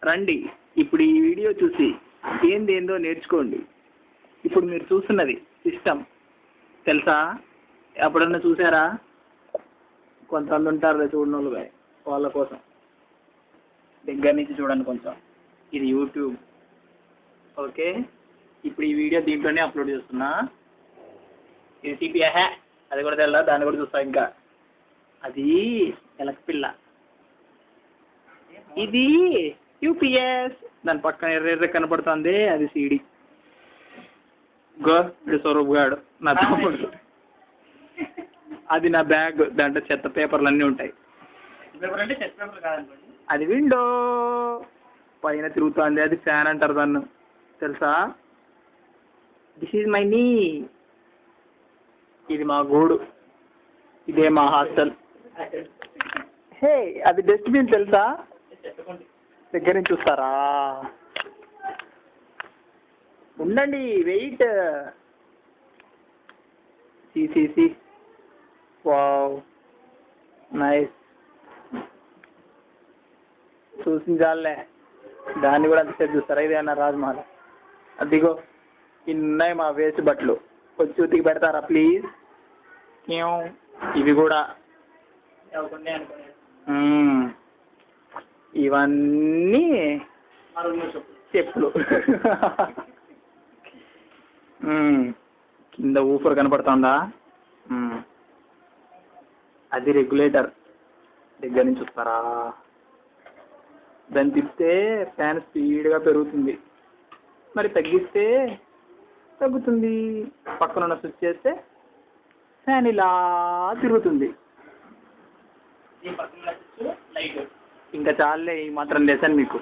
రండి, ఇప్పుడు ఈ వీడియో చూసి ఏందేందో నేర్చుకోండి. ఇప్పుడు మీరు చూస్తున్నది సిస్టమ్ తెలుసా? ఎప్పుడన్నా చూసారా? కొంతమంది ఉంటారు చూడని వాళ్ళు, వాళ్ళ కోసం దగ్గర నుంచి చూడండి కొంచెం. ఇది యూట్యూబ్, ఓకే. ఇప్పుడు ఈ వీడియో దీంట్లోనే అప్లోడ్ చేస్తున్నా. ఇది టీపీఏ, అది కూడా తెల్లా, దాన్ని కూడా చూస్తా. ఇంకా అది ఎలకపిల్ల, ఇది యూపీఎస్, దాని పక్కన ఎర్ర కనపడుతుంది, అది సీడీ. ఇది స్వరూప్ గాడు, నా తమ్ముడు. అది నా బ్యాగ్, దాంట్లో చెత్త పేపర్లు అన్నీ ఉంటాయి. అది విండో పైన తిరుగుతుంది, అది ఫ్యాన్ అంటారు దాన్ని, తెలుసా? This is my knee. ఇది మా గూడు, ఇదే మా హాస్టల్. హే, అది డస్ట్బిన్ తెలుసా? దగ్గర నుంచి చూస్తారా? ఉండండి, వెయిట్. C wow, nice. చూసిన చాలే, దాన్ని కూడా అంతసేపు చూస్తారా? ఇది అన్న రాజమహల్. అదిగో ఇన్నాయి మా వేస్ట్ బట్టలు, కొంచెం ఉతికి పెడతారా ప్లీజ్? ఇవి కూడా ఇవన్నీ చెప్పులు. కింద ఊఫర్ కనపడుతుందా? అది రెగ్యులేటర్, దగ్గర నుంచి చూస్తారా? దాన్ని తిప్పితే ఫ్యాన్ స్పీడ్గా పెరుగుతుంది, మరి తగ్గిస్తే తగ్గుతుంది. పక్కన ఉన్న స్విచ్ చేస్తే ఫ్యాన్ ఇలా తిరుగుతుంది. ఇంకా చాలే ఈ మాత్రం లెసన్ మీకు.